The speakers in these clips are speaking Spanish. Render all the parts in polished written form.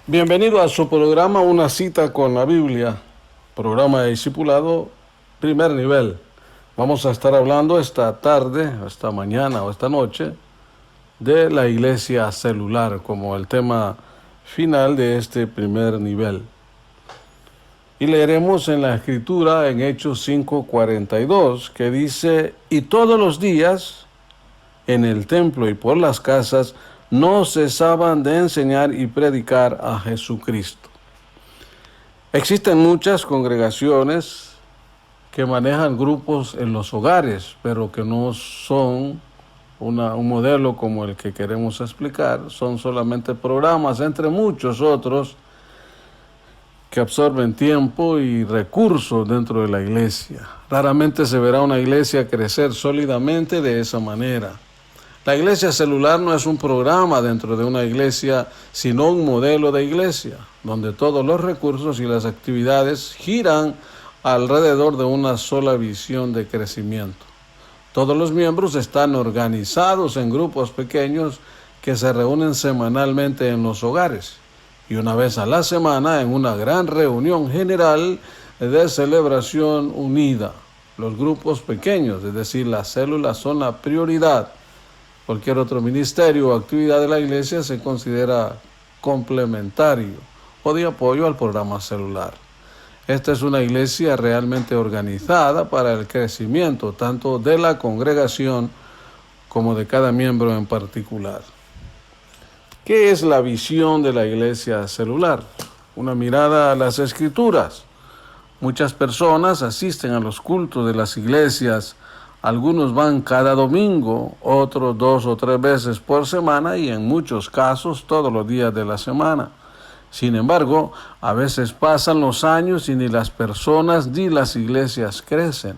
Bienvenido a su programa Una cita con la Biblia, programa de discipulado primer nivel. Vamos a estar hablando esta tarde, esta mañana o esta noche de la iglesia celular como el tema final de este primer nivel. Y leeremos en la escritura en Hechos 5:42 que dice: y todos los días en el templo y por las casas no cesaban de enseñar y predicar a Jesucristo. Existen muchas congregaciones que manejan grupos en los hogares, pero que no son un modelo como el que queremos explicar. Son solamente programas, entre muchos otros, que absorben tiempo y recursos dentro de la iglesia. Raramente se verá una iglesia crecer sólidamente de esa manera. La iglesia celular no es un programa dentro de una iglesia, sino un modelo de iglesia, donde todos los recursos y las actividades giran alrededor de una sola visión de crecimiento. Todos los miembros están organizados en grupos pequeños que se reúnen semanalmente en los hogares y una vez a la semana en una gran reunión general de celebración unida. Los grupos pequeños, es decir, las células, son la prioridad. Cualquier otro ministerio o actividad de la iglesia se considera complementario o de apoyo al programa celular. Esta es una iglesia realmente organizada para el crecimiento tanto de la congregación como de cada miembro en particular. ¿Qué es la visión de la iglesia celular? Una mirada a las Escrituras. Muchas personas asisten a los cultos de las iglesias. Algunos van cada domingo, otros 2 o 3 veces por semana y en muchos casos todos los días de la semana. Sin embargo, a veces pasan los años y ni las personas ni las iglesias crecen.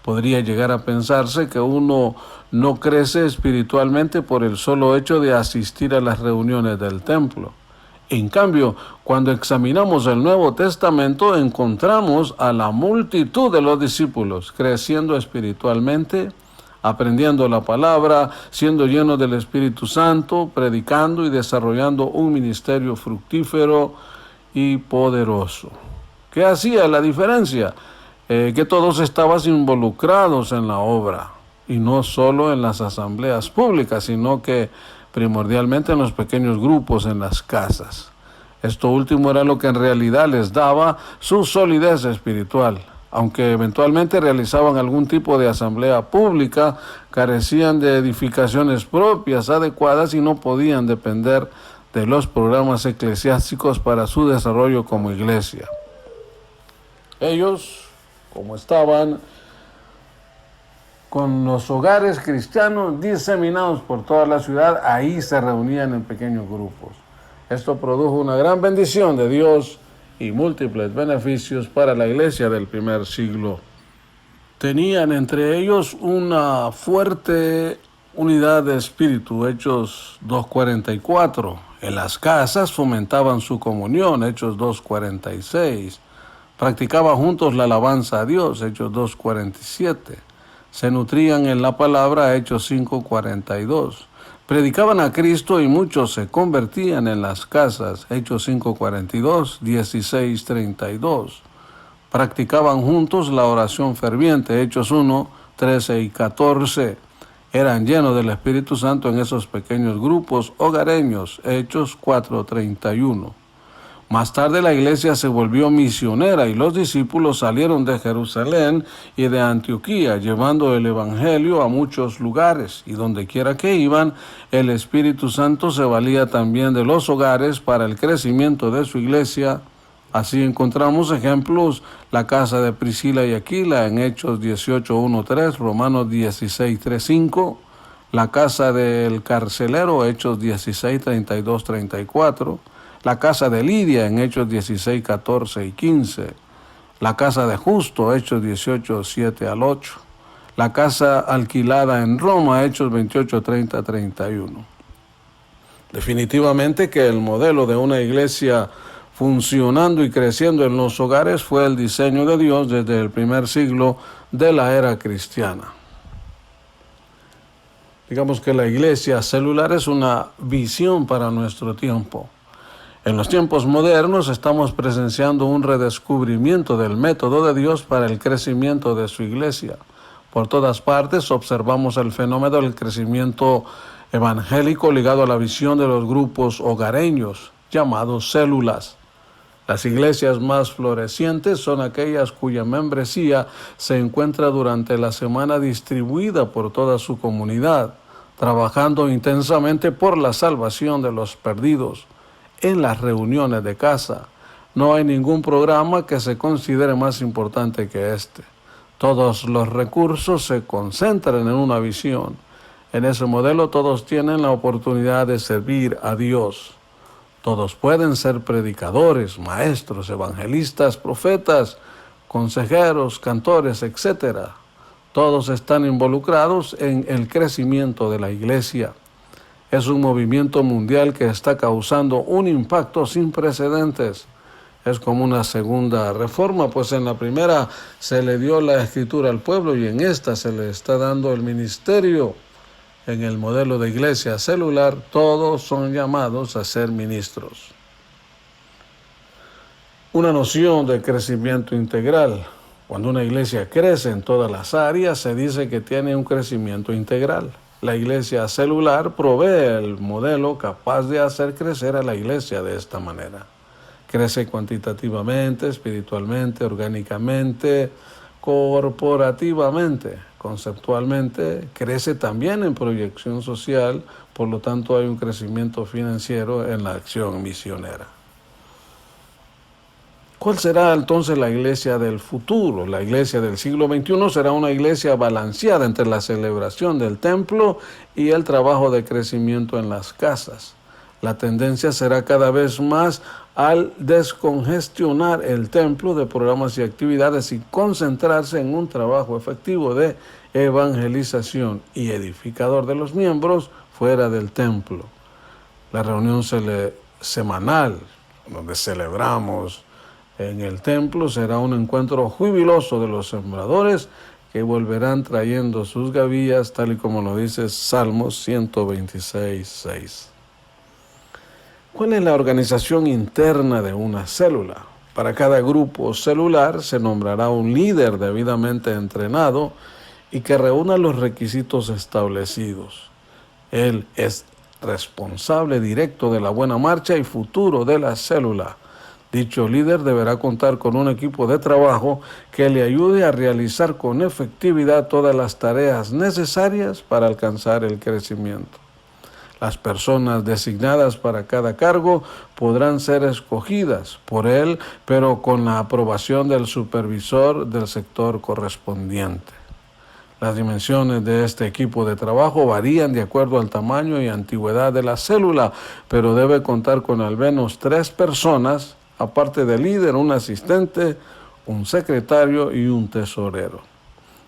Podría llegar a pensarse que uno no crece espiritualmente por el solo hecho de asistir a las reuniones del templo. En cambio, cuando examinamos el Nuevo Testamento, encontramos a la multitud de los discípulos creciendo espiritualmente, aprendiendo la palabra, siendo llenos del Espíritu Santo, predicando y desarrollando un ministerio fructífero y poderoso. ¿Qué hacía la diferencia? Que todos estaban involucrados en la obra, y no solo en las asambleas públicas, sino que primordialmente en los pequeños grupos en las casas. Esto último era lo que en realidad les daba su solidez espiritual. Aunque eventualmente realizaban algún tipo de asamblea pública, carecían de edificaciones propias adecuadas y no podían depender de los programas eclesiásticos para su desarrollo como iglesia. Ellos, como estaban con los hogares cristianos diseminados por toda la ciudad, ahí se reunían en pequeños grupos. Esto produjo una gran bendición de Dios y múltiples beneficios para la iglesia del primer siglo. Tenían entre ellos una fuerte unidad de espíritu, Hechos 2:44. En las casas fomentaban su comunión, Hechos 2:46. Practicaban juntos la alabanza a Dios, Hechos 2:47. Se nutrían en la palabra, Hechos 5:42. Predicaban a Cristo y muchos se convertían en las casas, Hechos 5:42, 16:32. Practicaban juntos la oración ferviente, Hechos 1:13 y 14. Eran llenos del Espíritu Santo en esos pequeños grupos hogareños, Hechos 4:31. Más tarde la iglesia se volvió misionera y los discípulos salieron de Jerusalén y de Antioquía, llevando el evangelio a muchos lugares, y donde quiera que iban, el Espíritu Santo se valía también de los hogares para el crecimiento de su iglesia. Así encontramos ejemplos: la casa de Priscila y Aquila en Hechos 18:1-3, Romanos 16:3-5, la casa del carcelero, Hechos 16:32-34, la casa de Lidia en Hechos 16:14 y 15, la casa de Justo, Hechos 18:7-8, la casa alquilada en Roma, Hechos 28:30-31. Definitivamente que el modelo de una iglesia funcionando y creciendo en los hogares fue el diseño de Dios desde el primer siglo de la era cristiana. Digamos que la iglesia celular es una visión para nuestro tiempo. En los tiempos modernos estamos presenciando un redescubrimiento del método de Dios para el crecimiento de su iglesia. Por todas partes observamos el fenómeno del crecimiento evangélico ligado a la visión de los grupos hogareños, llamados células. Las iglesias más florecientes son aquellas cuya membresía se encuentra durante la semana distribuida por toda su comunidad, trabajando intensamente por la salvación de los perdidos. En las reuniones de casa, no hay ningún programa que se considere más importante que este. Todos los recursos se concentran en una visión. En ese modelo todos tienen la oportunidad de servir a Dios. Todos pueden ser predicadores, maestros, evangelistas, profetas, consejeros, cantores, etc. Todos están involucrados en el crecimiento de la iglesia. Es un movimiento mundial que está causando un impacto sin precedentes. Es como una segunda reforma, pues en la primera se le dio la escritura al pueblo y en esta se le está dando el ministerio. En el modelo de iglesia celular, todos son llamados a ser ministros. Una noción de crecimiento integral. Cuando una iglesia crece en todas las áreas, se dice que tiene un crecimiento integral. La iglesia celular provee el modelo capaz de hacer crecer a la iglesia de esta manera. Crece cuantitativamente, espiritualmente, orgánicamente, corporativamente, conceptualmente, crece también en proyección social, por lo tanto hay un crecimiento financiero en la acción misionera. ¿Cuál será entonces la iglesia del futuro? La iglesia del siglo XXI será una iglesia balanceada entre la celebración del templo y el trabajo de crecimiento en las casas. La tendencia será cada vez más al descongestionar el templo de programas y actividades y concentrarse en un trabajo efectivo de evangelización y edificador de los miembros fuera del templo. La reunión semanal, donde celebramos en el templo, será un encuentro jubiloso de los sembradores que volverán trayendo sus gavillas, tal y como lo dice Salmos 126:6. ¿Cuál es la organización interna de una célula? Para cada grupo celular se nombrará un líder debidamente entrenado y que reúna los requisitos establecidos. Él es responsable directo de la buena marcha y futuro de la célula. Dicho líder deberá contar con un equipo de trabajo que le ayude a realizar con efectividad todas las tareas necesarias para alcanzar el crecimiento. Las personas designadas para cada cargo podrán ser escogidas por él, pero con la aprobación del supervisor del sector correspondiente. Las dimensiones de este equipo de trabajo varían de acuerdo al tamaño y antigüedad de la célula, pero debe contar con al menos 3 personas, aparte del líder, un asistente, un secretario y un tesorero.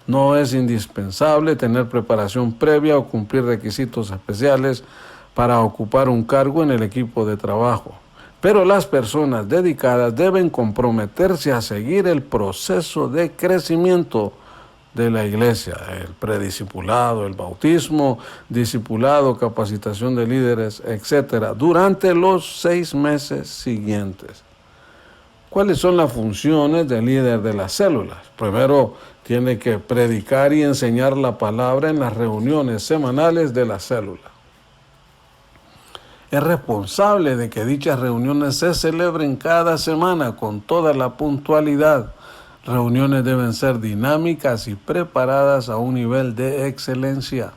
No es indispensable tener preparación previa o cumplir requisitos especiales para ocupar un cargo en el equipo de trabajo, pero las personas dedicadas deben comprometerse a seguir el proceso de crecimiento de la iglesia, el prediscipulado, el bautismo, discipulado, capacitación de líderes, etc., durante los 6 meses siguientes. ¿Cuáles son las funciones del líder de las células? Primero, tiene que predicar y enseñar la palabra en las reuniones semanales de la célula. Es responsable de que dichas reuniones se celebren cada semana con toda la puntualidad. Reuniones deben ser dinámicas y preparadas a un nivel de excelencia.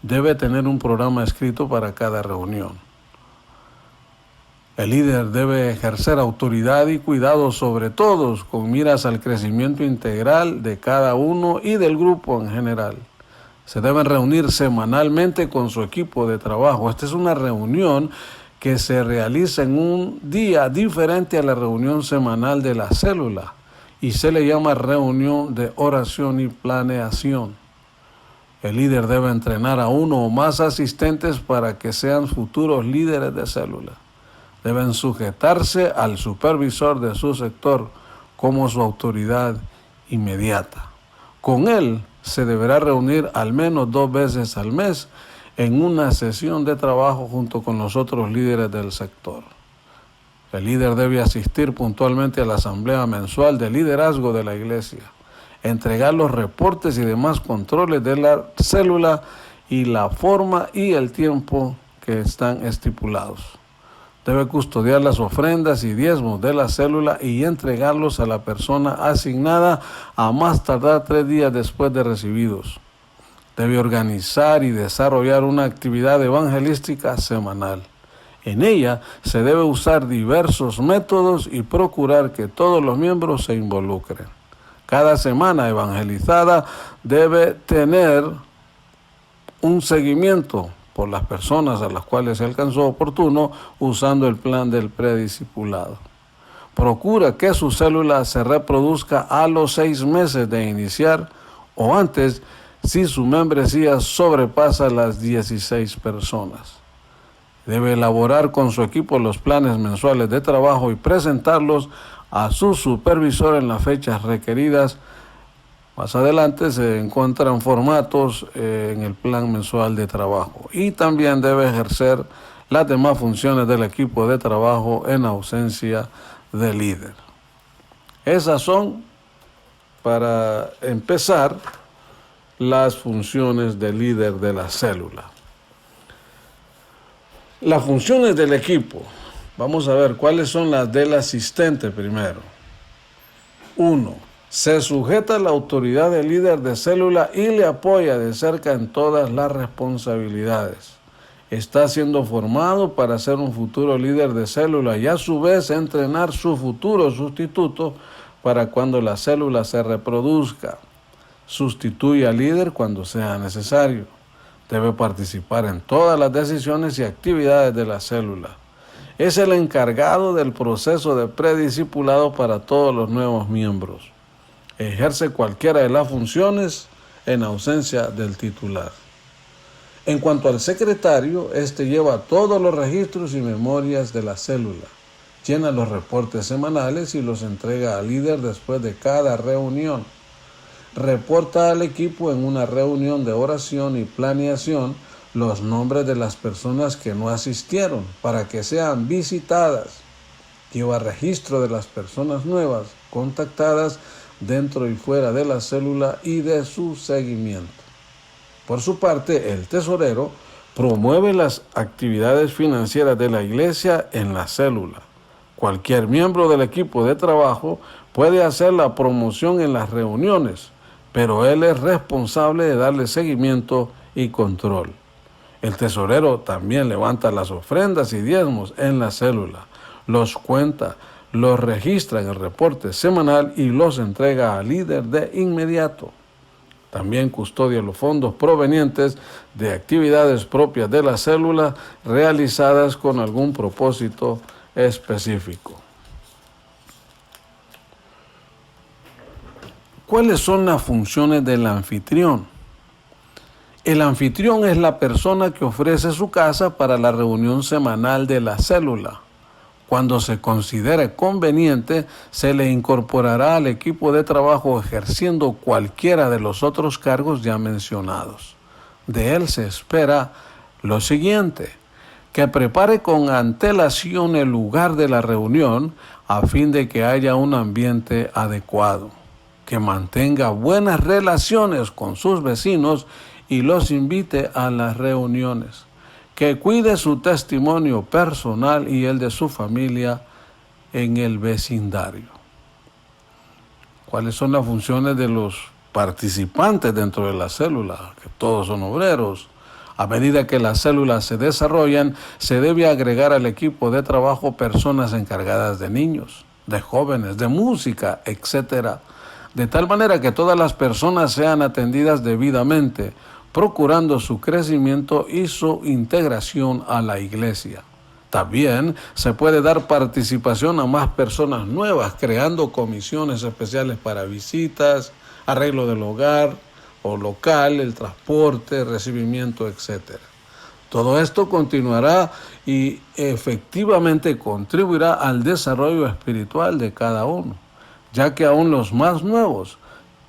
Debe tener un programa escrito para cada reunión. El líder debe ejercer autoridad y cuidado sobre todos, con miras al crecimiento integral de cada uno y del grupo en general. Se deben reunir semanalmente con su equipo de trabajo. Esta es una reunión que se realiza en un día diferente a la reunión semanal de la célula y se le llama reunión de oración y planeación. El líder debe entrenar a uno o más asistentes para que sean futuros líderes de célula. Deben sujetarse al supervisor de su sector como su autoridad inmediata. Con él se deberá reunir al menos 2 veces al mes en una sesión de trabajo junto con los otros líderes del sector. El líder debe asistir puntualmente a la asamblea mensual de liderazgo de la iglesia, entregar los reportes y demás controles de la célula y la forma y el tiempo que están estipulados. Debe custodiar las ofrendas y diezmos de la célula y entregarlos a la persona asignada a más tardar 3 días después de recibidos. Debe organizar y desarrollar una actividad evangelística semanal. En ella se debe usar diversos métodos y procurar que todos los miembros se involucren. Cada semana evangelizada debe tener un seguimiento por las personas a las cuales se alcanzó oportuno usando el plan del prediscipulado. Procura que su célula se reproduzca a los 6 meses de iniciar o antes si su membresía sobrepasa las 16 personas. Debe elaborar con su equipo los planes mensuales de trabajo y presentarlos a su supervisor en las fechas requeridas. Más adelante se encuentran formatos en el plan mensual de trabajo. Y también debe ejercer las demás funciones del equipo de trabajo en ausencia del líder. Esas son, para empezar, las funciones del líder de la célula. Las funciones del equipo. Vamos a ver cuáles son las del asistente primero. 1. Se sujeta a la autoridad del líder de célula y le apoya de cerca en todas las responsabilidades. Está siendo formado para ser un futuro líder de célula y a su vez entrenar su futuro sustituto para cuando la célula se reproduzca. Sustituye al líder cuando sea necesario. Debe participar en todas las decisiones y actividades de la célula. Es el encargado del proceso de prediscipulado para todos los nuevos miembros. Ejerce cualquiera de las funciones en ausencia del titular. En cuanto al secretario, este lleva todos los registros y memorias de la célula. Llena los reportes semanales y los entrega al líder después de cada reunión. Reporta al equipo en una reunión de oración y planeación los nombres de las personas que no asistieron para que sean visitadas. Lleva registro de las personas nuevas contactadas dentro y fuera de la célula y de su seguimiento. Por su parte, el tesorero promueve las actividades financieras de la iglesia en la célula. Cualquier miembro del equipo de trabajo puede hacer la promoción en las reuniones, pero él es responsable de darle seguimiento y control. El tesorero también levanta las ofrendas y diezmos en la célula, los cuenta, los registra en el reporte semanal y los entrega al líder de inmediato. También custodia los fondos provenientes de actividades propias de la célula realizadas con algún propósito específico. ¿Cuáles son las funciones del anfitrión? El anfitrión es la persona que ofrece su casa para la reunión semanal de la célula. Cuando se considere conveniente, se le incorporará al equipo de trabajo ejerciendo cualquiera de los otros cargos ya mencionados. De él se espera lo siguiente: que prepare con antelación el lugar de la reunión a fin de que haya un ambiente adecuado, que mantenga buenas relaciones con sus vecinos y los invite a las reuniones, que cuide su testimonio personal y el de su familia en el vecindario. ¿Cuáles son las funciones de los participantes dentro de la célula? Que todos son obreros. A medida que las células se desarrollan, se debe agregar al equipo de trabajo personas encargadas de niños, de jóvenes, de música, etc., de tal manera que todas las personas sean atendidas debidamente, procurando su crecimiento y su integración a la iglesia. También se puede dar participación a más personas nuevas, creando comisiones especiales para visitas, arreglo del hogar o local, el transporte, recibimiento, etc. Todo esto continuará y efectivamente contribuirá al desarrollo espiritual de cada uno, ya que aún los más nuevos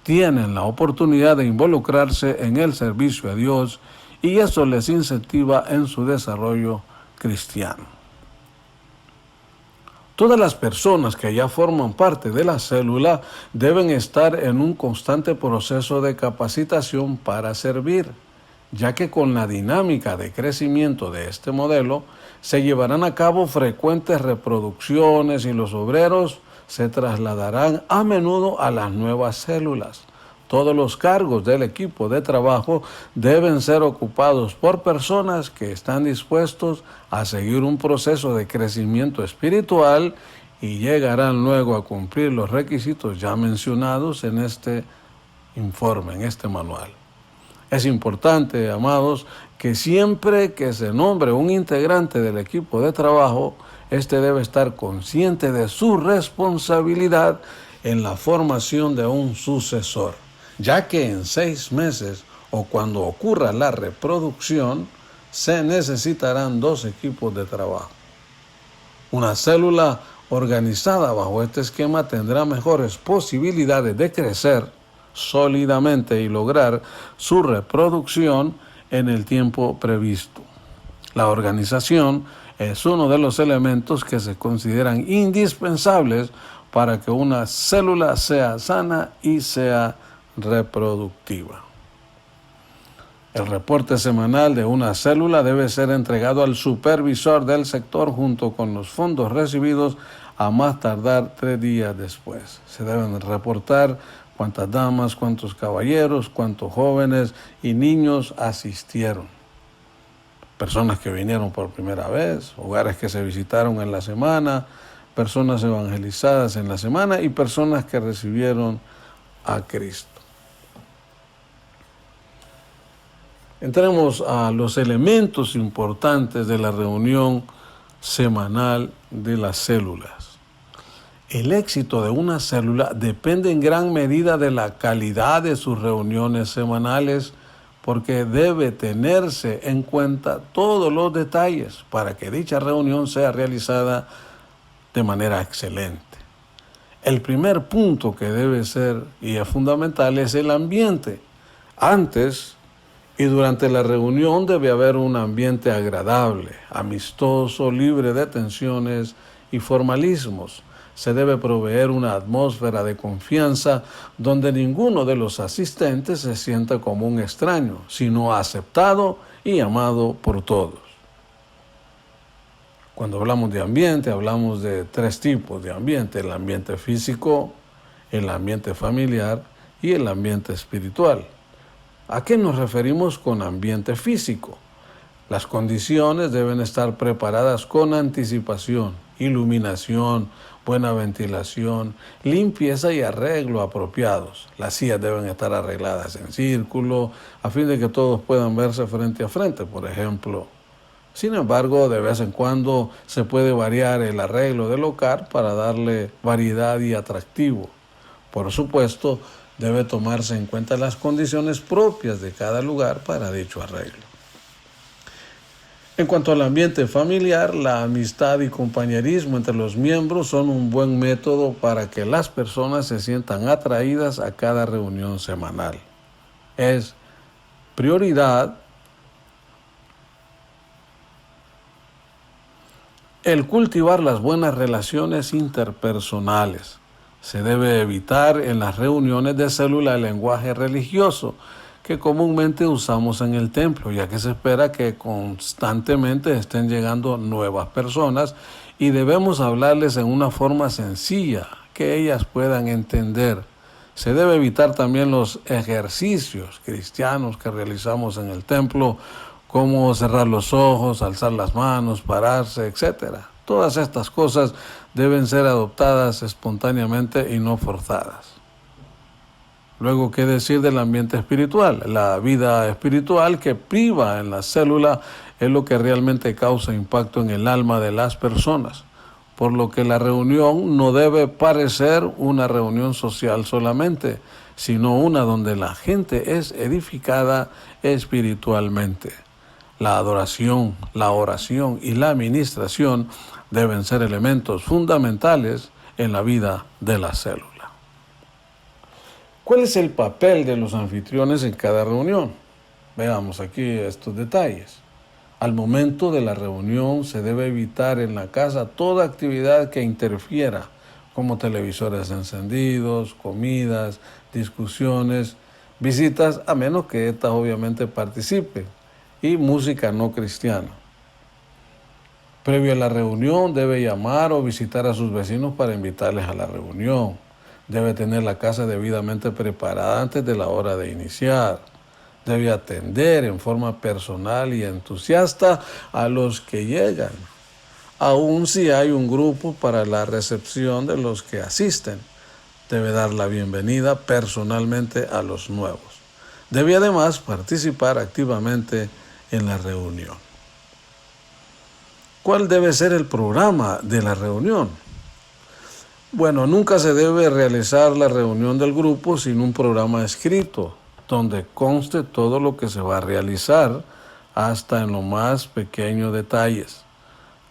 tienen la oportunidad de involucrarse en el servicio a Dios y eso les incentiva en su desarrollo cristiano. Todas las personas que ya forman parte de la célula deben estar en un constante proceso de capacitación para servir, ya que con la dinámica de crecimiento de este modelo se llevarán a cabo frecuentes reproducciones y los obreros se trasladarán a menudo a las nuevas células. Todos los cargos del equipo de trabajo deben ser ocupados por personas que están dispuestos a seguir un proceso de crecimiento espiritual y llegarán luego a cumplir los requisitos ya mencionados en este informe, en este manual. Es importante, amados, que siempre que se nombre un integrante del equipo de trabajo, éste debe estar consciente de su responsabilidad en la formación de un sucesor, ya que en 6 meses o cuando ocurra la reproducción, se necesitarán 2 equipos de trabajo. Una célula organizada bajo este esquema tendrá mejores posibilidades de crecer sólidamente y lograr su reproducción en el tiempo previsto. La organización es uno de los elementos que se consideran indispensables para que una célula sea sana y sea reproductiva. El reporte semanal de una célula debe ser entregado al supervisor del sector junto con los fondos recibidos a más tardar 3 días después. Se deben reportar cuántas damas, cuántos caballeros, cuántos jóvenes y niños asistieron. Personas que vinieron por primera vez, hogares que se visitaron en la semana, personas evangelizadas en la semana y personas que recibieron a Cristo. Entremos a los elementos importantes de la reunión semanal de las células. El éxito de una célula depende en gran medida de la calidad de sus reuniones semanales, porque debe tenerse en cuenta todos los detalles para que dicha reunión sea realizada de manera excelente. El primer punto que debe ser y es fundamental es el ambiente. Antes y durante la reunión debe haber un ambiente agradable, amistoso, libre de tensiones y formalismos. Se debe proveer una atmósfera de confianza donde ninguno de los asistentes se sienta como un extraño, sino aceptado y amado por todos. Cuando hablamos de ambiente, hablamos de 3 tipos de ambiente: el ambiente físico, el ambiente familiar y el ambiente espiritual. ¿A qué nos referimos con ambiente físico? Las condiciones deben estar preparadas con anticipación: iluminación, buena ventilación, limpieza y arreglo apropiados. Las sillas deben estar arregladas en círculo a fin de que todos puedan verse frente a frente, por ejemplo. Sin embargo, de vez en cuando se puede variar el arreglo del local para darle variedad y atractivo. Por supuesto, debe tomarse en cuenta las condiciones propias de cada lugar para dicho arreglo. En cuanto al ambiente familiar, la amistad y compañerismo entre los miembros son un buen método para que las personas se sientan atraídas a cada reunión semanal. Es prioridad el cultivar las buenas relaciones interpersonales. Se debe evitar en las reuniones de célula el lenguaje religioso que comúnmente usamos en el templo, ya que se espera que constantemente estén llegando nuevas personas y debemos hablarles en una forma sencilla que ellas puedan entender. Se debe evitar también los ejercicios cristianos que realizamos en el templo, como cerrar los ojos, alzar las manos, pararse, etc. Todas estas cosas deben ser adoptadas espontáneamente y no forzadas. Luego, ¿qué decir del ambiente espiritual? La vida espiritual que priva en la célula es lo que realmente causa impacto en el alma de las personas, por lo que la reunión no debe parecer una reunión social solamente, sino una donde la gente es edificada espiritualmente. La adoración, la oración y la administración deben ser elementos fundamentales en la vida de la célula. ¿Cuál es el papel de los anfitriones en cada reunión? Veamos aquí estos detalles. Al momento de la reunión se debe evitar en la casa toda actividad que interfiera, como televisores encendidos, comidas, discusiones, visitas, a menos que éstas obviamente participen, y música no cristiana. Previo a la reunión debe llamar o visitar a sus vecinos para invitarles a la reunión. Debe tener la casa debidamente preparada antes de la hora de iniciar. Debe atender en forma personal y entusiasta a los que llegan, aun si hay un grupo para la recepción de los que asisten. Debe dar la bienvenida personalmente a los nuevos. Debe además participar activamente en la reunión. ¿Cuál debe ser el programa de la reunión? Bueno, nunca se debe realizar la reunión del grupo sin un programa escrito, donde conste todo lo que se va a realizar, hasta en los más pequeños detalles.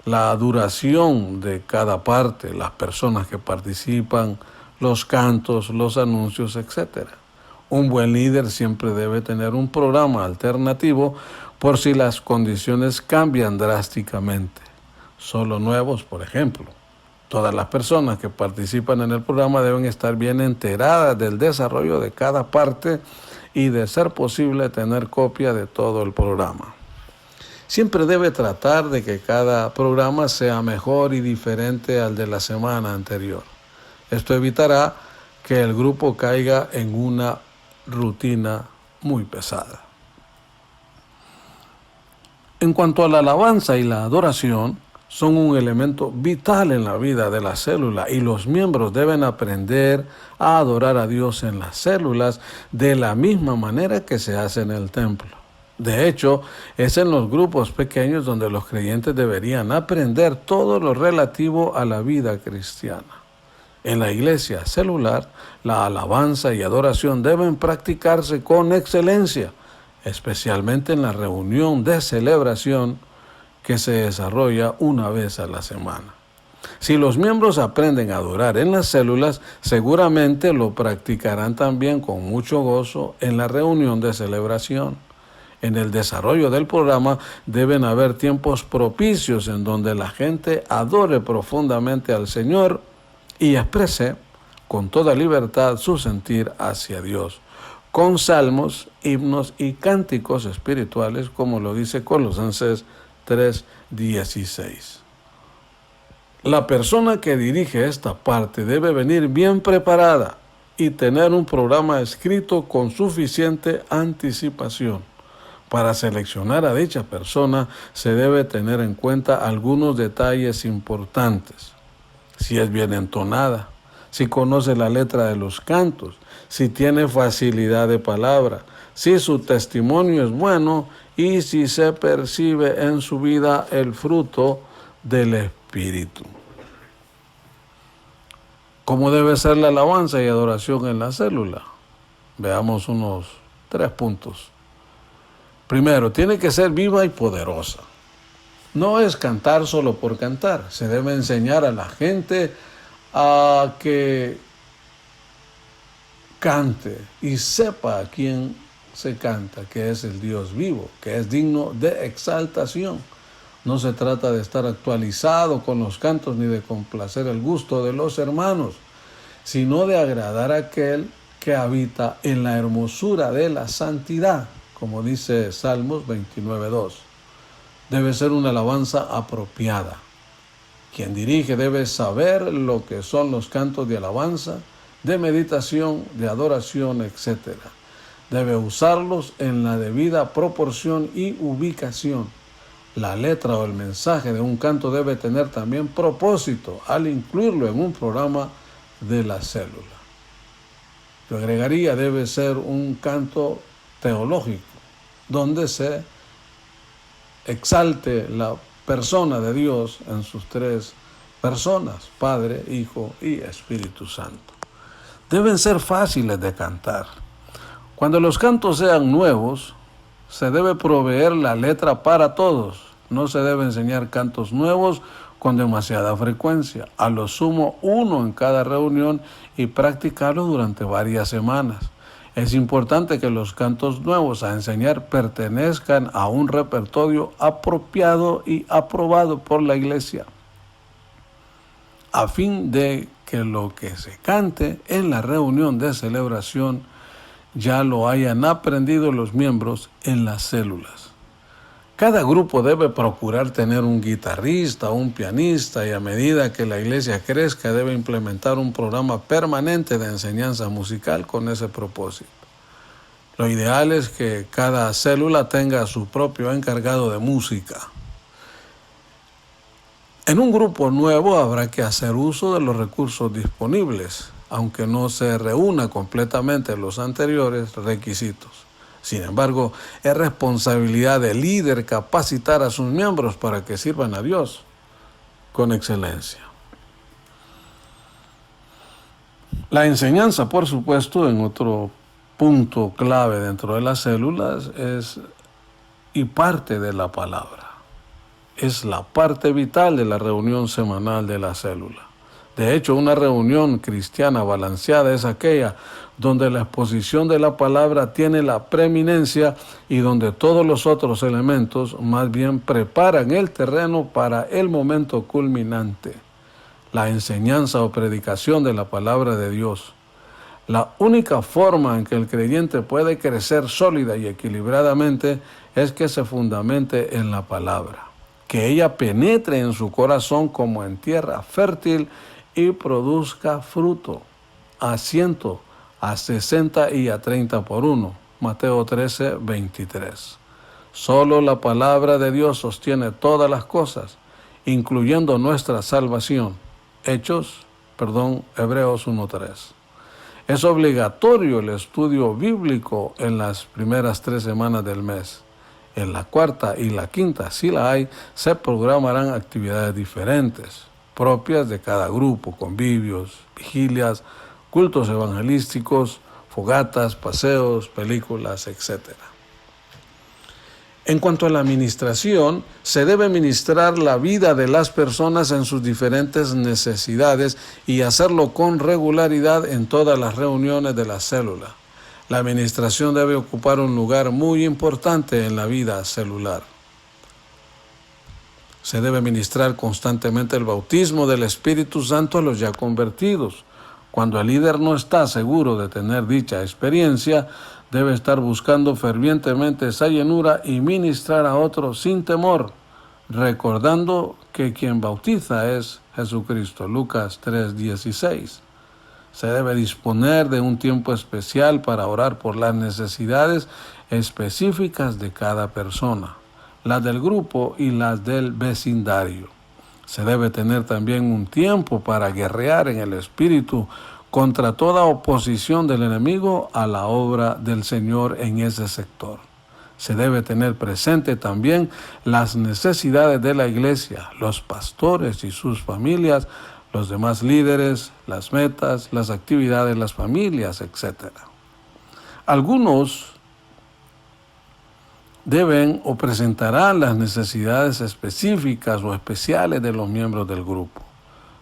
La duración de cada parte, las personas que participan, los cantos, los anuncios, etc. Un buen líder siempre debe tener un programa alternativo por si las condiciones cambian drásticamente. Solo nuevos, por ejemplo. Todas las personas que participan en el programa deben estar bien enteradas del desarrollo de cada parte y, de ser posible, tener copia de todo el programa. Siempre debe tratar de que cada programa sea mejor y diferente al de la semana anterior. Esto evitará que el grupo caiga en una rutina muy pesada. En cuanto a la alabanza y la adoración, son un elemento vital en la vida de la célula y los miembros deben aprender a adorar a Dios en las células de la misma manera que se hace en el templo. De hecho, es en los grupos pequeños donde los creyentes deberían aprender todo lo relativo a la vida cristiana. En la iglesia celular, la alabanza y adoración deben practicarse con excelencia, especialmente en la reunión de celebración que se desarrolla una vez a la semana. Si los miembros aprenden a adorar en las células, seguramente lo practicarán también con mucho gozo en la reunión de celebración. En el desarrollo del programa deben haber tiempos propicios en donde la gente adore profundamente al Señor y exprese con toda libertad su sentir hacia Dios, con salmos, himnos y cánticos espirituales, como lo dice Colosenses 3:16. La persona que dirige esta parte debe venir bien preparada y tener un programa escrito con suficiente anticipación. Para seleccionar a dicha persona se debe tener en cuenta algunos detalles importantes. Si es bien entonada, si conoce la letra de los cantos, si tiene facilidad de palabra, si su testimonio es bueno y si se percibe en su vida el fruto del Espíritu. ¿Cómo debe ser la alabanza y adoración en la célula? Veamos unos 3 puntos. Primero, tiene que ser viva y poderosa. No es cantar solo por cantar. Se debe enseñar a la gente a que cante y sepa a quién se canta, que es el Dios vivo, que es digno de exaltación. No se trata de estar actualizado con los cantos ni de complacer el gusto de los hermanos, sino de agradar a aquel que habita en la hermosura de la santidad, como dice Salmos 29:2. Debe ser una alabanza apropiada. Quien dirige debe saber lo que son los cantos de alabanza, de meditación, de adoración, etc. Debe usarlos en la debida proporción y ubicación. La letra o el mensaje de un canto debe tener también propósito al incluirlo en un programa de la célula. Yo agregaría, debe ser un canto teológico, donde se exalte la persona de Dios en sus 3 personas, Padre, Hijo y Espíritu Santo. Deben ser fáciles de cantar. Cuando los cantos sean nuevos, se debe proveer la letra para todos. No se debe enseñar cantos nuevos con demasiada frecuencia, a lo sumo 1 en cada reunión y practicarlo durante varias semanas. Es importante que los cantos nuevos a enseñar pertenezcan a un repertorio apropiado y aprobado por la iglesia, a fin de que lo que se cante en la reunión de celebración ya lo hayan aprendido los miembros en las células. Cada grupo debe procurar tener un guitarrista o un pianista, y a medida que la iglesia crezca debe implementar un programa permanente de enseñanza musical con ese propósito. Lo ideal es que cada célula tenga su propio encargado de música. En un grupo nuevo habrá que hacer uso de los recursos disponibles, aunque no se reúna completamente los anteriores requisitos. Sin embargo, es responsabilidad del líder capacitar a sus miembros para que sirvan a Dios con excelencia. La enseñanza, por supuesto, en otro punto clave dentro de las células es y parte de la palabra. Es la parte vital de la reunión semanal de la célula. De hecho, una reunión cristiana balanceada es aquella donde la exposición de la palabra tiene la preeminencia y donde todos los otros elementos más bien preparan el terreno para el momento culminante, la enseñanza o predicación de la palabra de Dios. La única forma en que el creyente puede crecer sólida y equilibradamente es que se fundamente en la palabra, que ella penetre en su corazón como en tierra fértil y produzca fruto a 100, a 60 y a 30 por uno. Mateo 13, 23. Solo la palabra de Dios sostiene todas las cosas, incluyendo nuestra salvación. Hebreos 1:3. Es obligatorio el estudio bíblico en las primeras 3 semanas del mes. En la cuarta y la quinta, si la hay, se programarán actividades diferentes, propias de cada grupo: convivios, vigilias, cultos evangelísticos, fogatas, paseos, películas, etc. En cuanto a la administración, se debe ministrar la vida de las personas en sus diferentes necesidades y hacerlo con regularidad en todas las reuniones de la célula. La administración debe ocupar un lugar muy importante en la vida celular. Se debe ministrar constantemente el bautismo del Espíritu Santo a los ya convertidos. Cuando el líder no está seguro de tener dicha experiencia, debe estar buscando fervientemente esa llenura y ministrar a otros sin temor, recordando que quien bautiza es Jesucristo. Lucas 3:16. Se debe disponer de un tiempo especial para orar por las necesidades específicas de cada persona, las del grupo y las del vecindario. Se debe tener también un tiempo para guerrear en el Espíritu contra toda oposición del enemigo a la obra del Señor en ese sector. Se debe tener presente también las necesidades de la iglesia, los pastores y sus familias, los demás líderes, las metas, las actividades, las familias, etc. Algunos deben o presentarán las necesidades específicas o especiales de los miembros del grupo,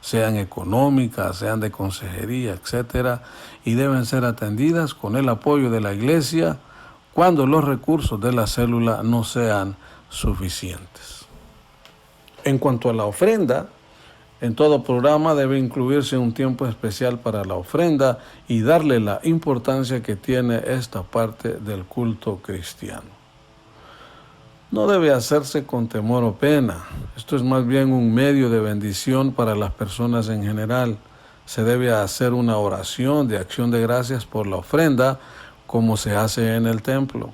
sean económicas, sean de consejería, etc., y deben ser atendidas con el apoyo de la iglesia cuando los recursos de la célula no sean suficientes. En cuanto a la ofrenda, en todo programa debe incluirse un tiempo especial para la ofrenda y darle la importancia que tiene esta parte del culto cristiano. No debe hacerse con temor o pena. Esto es más bien un medio de bendición para las personas en general. Se debe hacer una oración de acción de gracias por la ofrenda, como se hace en el templo.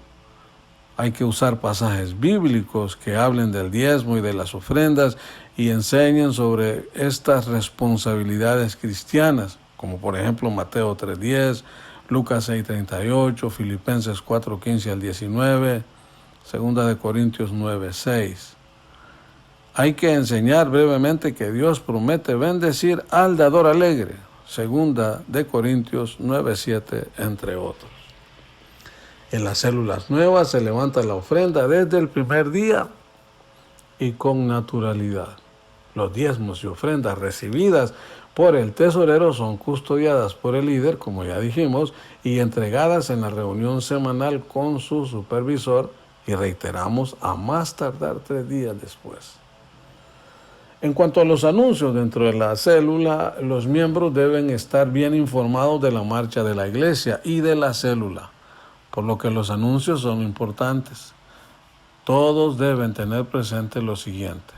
Hay que usar pasajes bíblicos que hablen del diezmo y de las ofrendas y enseñen sobre estas responsabilidades cristianas, como por ejemplo Mateo 3:10, Lucas 6:38, Filipenses 4:15 al 19, 2 Corintios 9:6. Hay que enseñar brevemente que Dios promete bendecir al dador alegre, 2 Corintios 9:7, entre otros. En las células nuevas se levanta la ofrenda desde el primer día y con naturalidad. Los diezmos y ofrendas recibidas por el tesorero son custodiadas por el líder, como ya dijimos, y entregadas en la reunión semanal con su supervisor, y reiteramos, a más tardar 3 días después. En cuanto a los anuncios dentro de la célula, los miembros deben estar bien informados de la marcha de la iglesia y de la célula, por lo que los anuncios son importantes. Todos deben tener presente lo siguiente: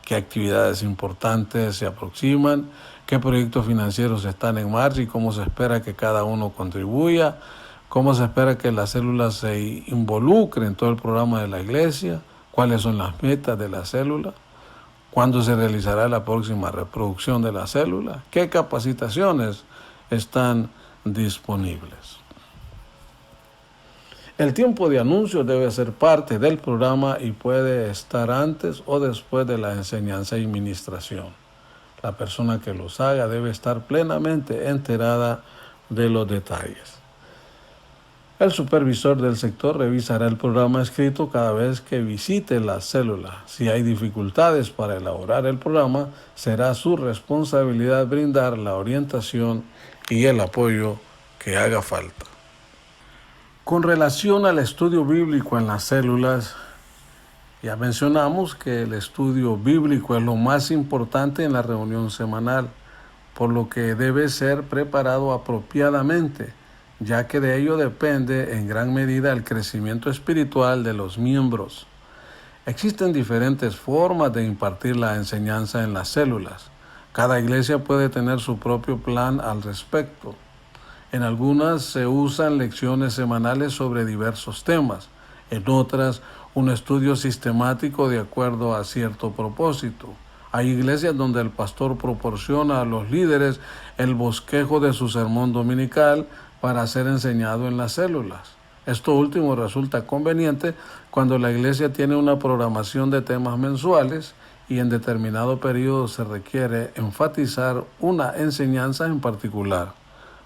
qué actividades importantes se aproximan, qué proyectos financieros están en marcha y cómo se espera que cada uno contribuya, cómo se espera que la célula se involucre en todo el programa de la iglesia, cuáles son las metas de la célula, cuándo se realizará la próxima reproducción de la célula, qué capacitaciones están disponibles. El tiempo de anuncios debe ser parte del programa y puede estar antes o después de la enseñanza y ministración. La persona que los haga debe estar plenamente enterada de los detalles. El supervisor del sector revisará el programa escrito cada vez que visite la célula. Si hay dificultades para elaborar el programa, será su responsabilidad brindar la orientación y el apoyo que haga falta. Con relación al estudio bíblico en las células, ya mencionamos que el estudio bíblico es lo más importante en la reunión semanal, por lo que debe ser preparado apropiadamente, ya que de ello depende en gran medida el crecimiento espiritual de los miembros. Existen diferentes formas de impartir la enseñanza en las células. Cada iglesia puede tener su propio plan al respecto. En algunas se usan lecciones semanales sobre diversos temas, en otras un estudio sistemático de acuerdo a cierto propósito. Hay iglesias donde el pastor proporciona a los líderes el bosquejo de su sermón dominical para ser enseñado en las células. Esto último resulta conveniente cuando la iglesia tiene una programación de temas mensuales y en determinado periodo se requiere enfatizar una enseñanza en particular.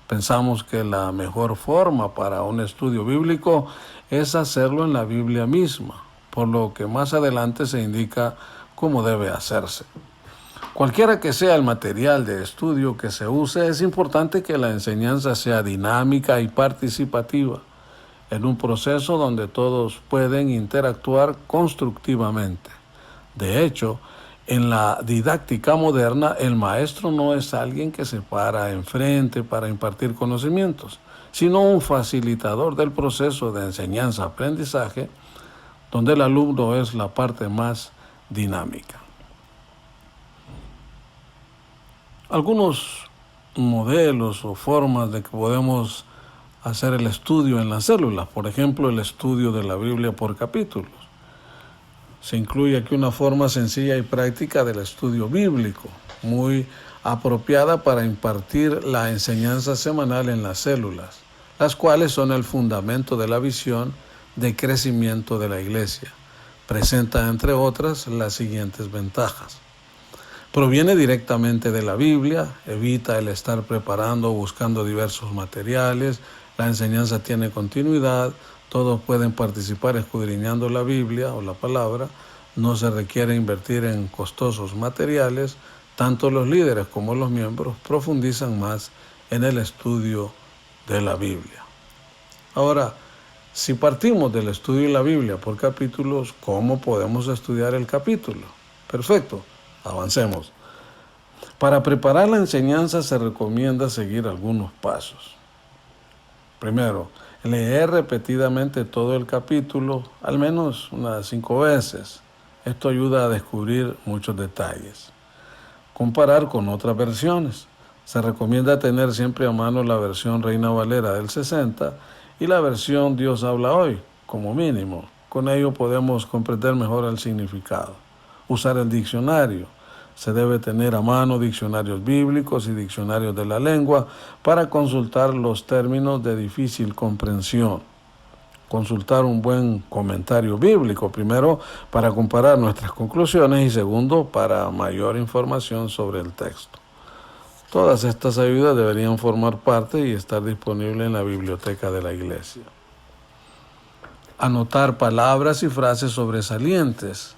Pensamos que la mejor forma para un estudio bíblico es hacerlo en la Biblia misma, por lo que más adelante se indica cómo debe hacerse. Cualquiera que sea el material de estudio que se use, es importante que la enseñanza sea dinámica y participativa, en un proceso donde todos pueden interactuar constructivamente. De hecho, en la didáctica moderna, el maestro no es alguien que se para enfrente para impartir conocimientos, sino un facilitador del proceso de enseñanza-aprendizaje, donde el alumno es la parte más dinámica. Algunos modelos o formas de que podemos hacer el estudio en las células, por ejemplo, el estudio de la Biblia por capítulos. Se incluye aquí una forma sencilla y práctica del estudio bíblico, muy apropiada para impartir la enseñanza semanal en las células, las cuales son el fundamento de la visión de crecimiento de la iglesia. Presenta, entre otras, las siguientes ventajas. Proviene directamente de la Biblia, evita el estar preparando o buscando diversos materiales, la enseñanza tiene continuidad, todos pueden participar escudriñando la Biblia o la palabra, no se requiere invertir en costosos materiales, tanto los líderes como los miembros profundizan más en el estudio de la Biblia. Ahora, si partimos del estudio de la Biblia por capítulos, ¿cómo podemos estudiar el capítulo? Perfecto, avancemos. Para preparar la enseñanza se recomienda seguir algunos pasos. Primero, leer repetidamente todo el capítulo, al menos unas 5 veces. Esto ayuda a descubrir muchos detalles. Comparar con otras versiones. Se recomienda tener siempre a mano la versión Reina Valera del 60 y la versión Dios habla hoy, como mínimo. Con ello podemos comprender mejor el significado. Usar el diccionario. Se debe tener a mano diccionarios bíblicos y diccionarios de la lengua para consultar los términos de difícil comprensión. Consultar un buen comentario bíblico, primero para comparar nuestras conclusiones y segundo para mayor información sobre el texto. Todas estas ayudas deberían formar parte y estar disponibles en la biblioteca de la iglesia. Anotar palabras y frases sobresalientes.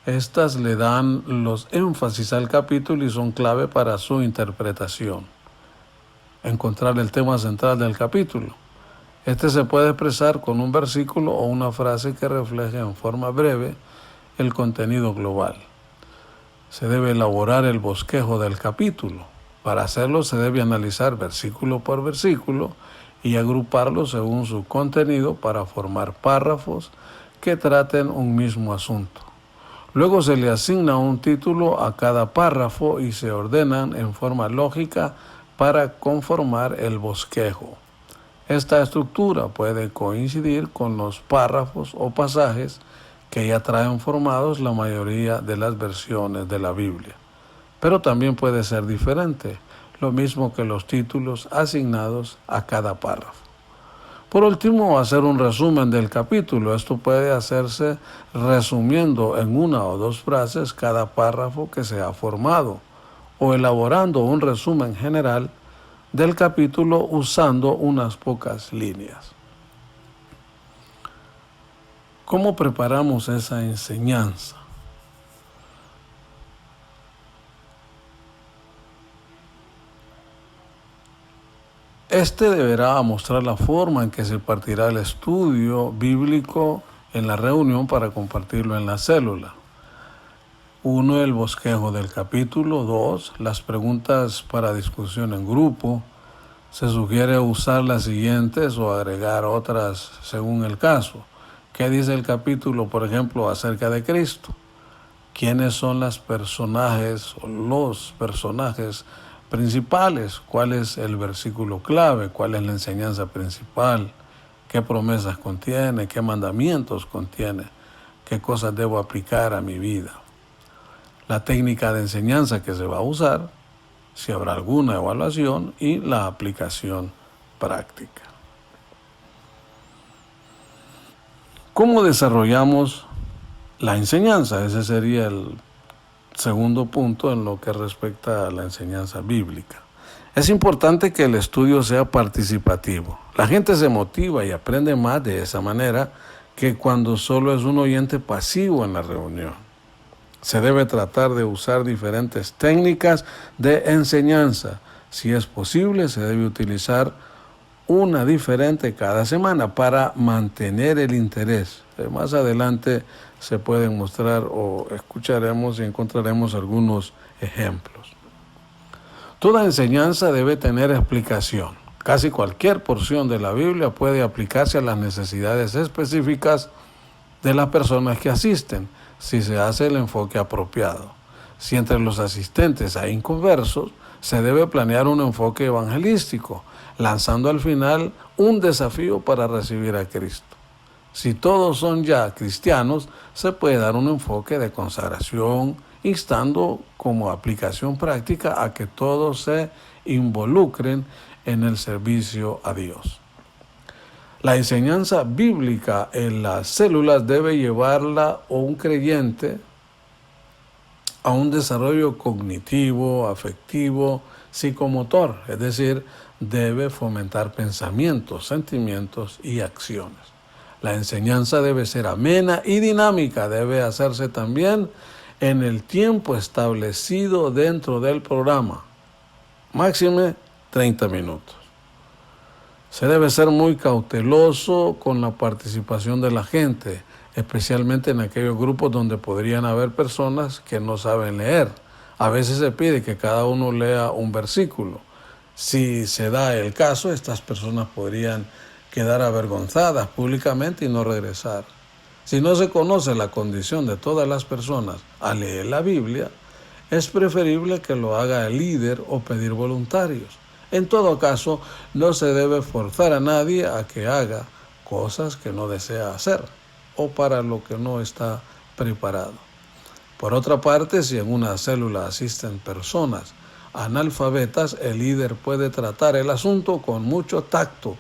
Estas le dan los énfasis al capítulo y son clave para su interpretación. Encontrar el tema central del capítulo. Este se puede expresar con un versículo o una frase que refleje en forma breve el contenido global. Se debe elaborar el bosquejo del capítulo. Para hacerlo se debe analizar versículo por versículo y agruparlo según su contenido para formar párrafos que traten un mismo asunto. Luego se le asigna un título a cada párrafo y se ordenan en forma lógica para conformar el bosquejo. Esta estructura puede coincidir con los párrafos o pasajes que ya traen formados la mayoría de las versiones de la Biblia, pero también puede ser diferente, lo mismo que los títulos asignados a cada párrafo. Por último, hacer un resumen del capítulo. Esto puede hacerse resumiendo en una o dos frases cada párrafo que se ha formado, o elaborando un resumen general del capítulo usando unas pocas líneas. ¿Cómo preparamos esa enseñanza? Este deberá mostrar la forma en que se partirá el estudio bíblico en la reunión para compartirlo en la célula. 1. El bosquejo del capítulo. 2. Las preguntas para discusión en grupo. Se sugiere usar las siguientes o agregar otras según el caso. ¿Qué dice el capítulo, por ejemplo, acerca de Cristo? ¿Quiénes son los personajes principales? ¿Cuál es el versículo clave? ¿Cuál es la enseñanza principal? ¿Qué promesas contiene? ¿Qué mandamientos contiene? ¿Qué cosas debo aplicar a mi vida? La técnica de enseñanza que se va a usar, si habrá alguna evaluación, y la aplicación práctica. ¿Cómo desarrollamos la enseñanza? Ese sería el segundo punto en lo que respecta a la enseñanza bíblica. Es importante que el estudio sea participativo. La gente se motiva y aprende más de esa manera que cuando solo es un oyente pasivo en la reunión. Se debe tratar de usar diferentes técnicas de enseñanza. Si es posible, se debe utilizar una diferente cada semana para mantener el interés. Más adelante se pueden mostrar o escucharemos y encontraremos algunos ejemplos. Toda enseñanza debe tener explicación. Casi cualquier porción de la Biblia puede aplicarse a las necesidades específicas de las personas que asisten, si se hace el enfoque apropiado. Si entre los asistentes hay inconversos, se debe planear un enfoque evangelístico, lanzando al final un desafío para recibir a Cristo. Si todos son ya cristianos, se puede dar un enfoque de consagración, instando como aplicación práctica a que todos se involucren en el servicio a Dios. La enseñanza bíblica en las células debe llevarla a un creyente a un desarrollo cognitivo, afectivo, psicomotor, es decir, debe fomentar pensamientos, sentimientos y acciones. La enseñanza debe ser amena y dinámica, debe hacerse también en el tiempo establecido dentro del programa, máxime 30 minutos. Se debe ser muy cauteloso con la participación de la gente, especialmente en aquellos grupos donde podrían haber personas que no saben leer. A veces se pide que cada uno lea un versículo. Si se da el caso, estas personas podrían quedar avergonzadas públicamente y no regresar. Si no se conoce la condición de todas las personas al leer la Biblia, es preferible que lo haga el líder o pedir voluntarios. En todo caso, no se debe forzar a nadie a que haga cosas que no desea hacer o para lo que no está preparado. Por otra parte, si en una célula asisten personas analfabetas, el líder puede tratar el asunto con mucho tacto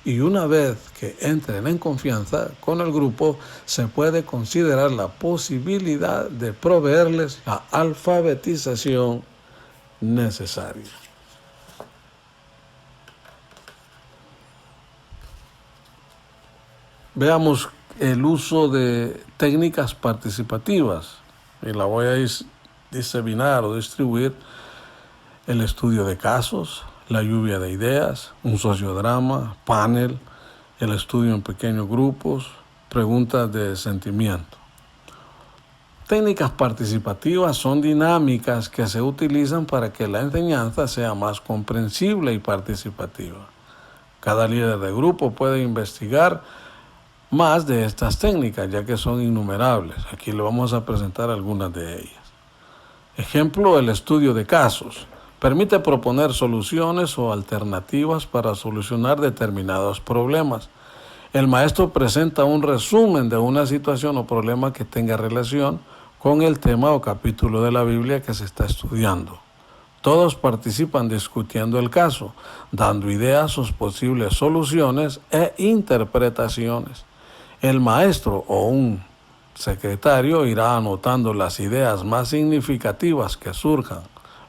y una vez que entren en confianza con el grupo, se puede considerar la posibilidad de proveerles la alfabetización necesaria. Veamos el uso de técnicas participativas. y la voy a diseminar o distribuir: el estudio de casos, la lluvia de ideas, un sociodrama, panel, el estudio en pequeños grupos, preguntas de sentimiento. Técnicas participativas son dinámicas que se utilizan para que la enseñanza sea más comprensible y participativa. Cada líder de grupo puede investigar más de estas técnicas, ya que son innumerables. Aquí le vamos a presentar algunas de ellas. Ejemplo, el estudio de casos. Permite proponer soluciones o alternativas para solucionar determinados problemas. El maestro presenta un resumen de una situación o problema que tenga relación con el tema o capítulo de la Biblia que se está estudiando. Todos participan discutiendo el caso, dando ideas o posibles soluciones e interpretaciones. El maestro o un secretario irá anotando las ideas más significativas que surjan.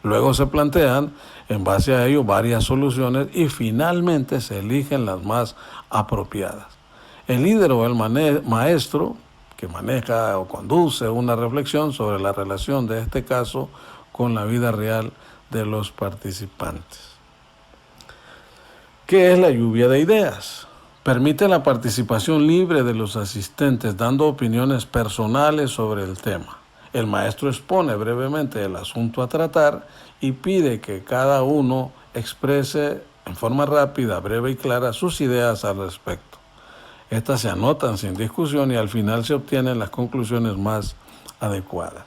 Luego se plantean, en base a ello, varias soluciones y finalmente se eligen las más apropiadas. El líder o el maestro que maneja o conduce una reflexión sobre la relación de este caso con la vida real de los participantes. ¿Qué es la lluvia de ideas? Permite la participación libre de los asistentes, dando opiniones personales sobre el tema. El maestro expone brevemente el asunto a tratar y pide que cada uno exprese en forma rápida, breve y clara sus ideas al respecto. Estas se anotan sin discusión y al final se obtienen las conclusiones más adecuadas.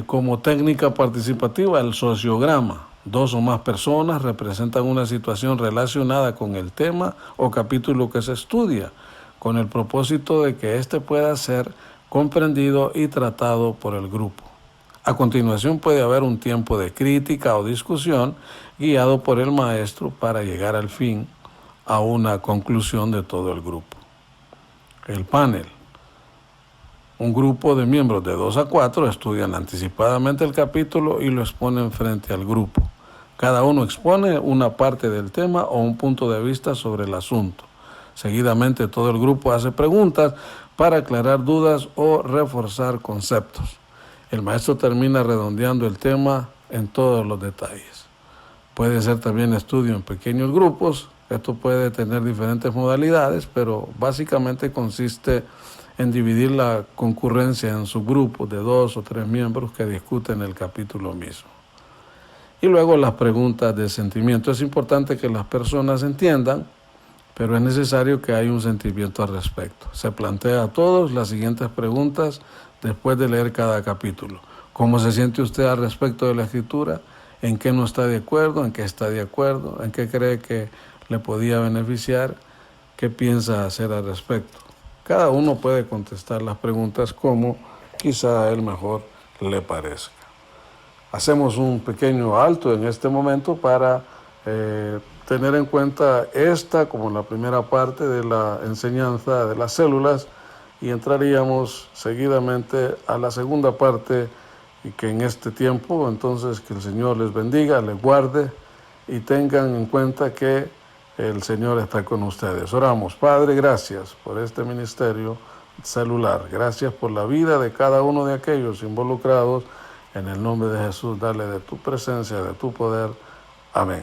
Como técnica participativa, el sociograma. 2 o más personas representan una situación relacionada con el tema o capítulo que se estudia, con el propósito de que éste pueda ser comprendido y tratado por el grupo. A continuación puede haber un tiempo de crítica o discusión guiado por el maestro para llegar al fin a una conclusión de todo el grupo. El panel. Un grupo de miembros de 2 a 4 estudian anticipadamente el capítulo y lo exponen frente al grupo. Cada uno expone una parte del tema o un punto de vista sobre el asunto. Seguidamente todo el grupo hace preguntas para aclarar dudas o reforzar conceptos. El maestro termina redondeando el tema en todos los detalles. Puede ser también estudio en pequeños grupos. Esto puede tener diferentes modalidades, pero básicamente consiste en dividir la concurrencia en subgrupos de 2 o 3 miembros que discuten el capítulo mismo. Y luego las preguntas de sentimiento. Es importante que las personas entiendan, pero es necesario que haya un sentimiento al respecto. Se plantea a todos las siguientes preguntas después de leer cada capítulo. ¿Cómo se siente usted al respecto de la escritura? ¿En qué no está de acuerdo? ¿En qué está de acuerdo? ¿En qué cree que le podía beneficiar? ¿Qué piensa hacer al respecto? Cada uno puede contestar las preguntas como quizá a él mejor le parezca. Hacemos un pequeño alto en este momento para tener en cuenta esta como la primera parte de la enseñanza de las células y entraríamos seguidamente a la segunda parte y que en este tiempo entonces que el Señor les bendiga, les guarde y tengan en cuenta que el Señor está con ustedes. Oramos. Padre, gracias por este ministerio celular. Gracias por la vida de cada uno de aquellos involucrados. En el nombre de Jesús, dale de tu presencia, de tu poder. Amén.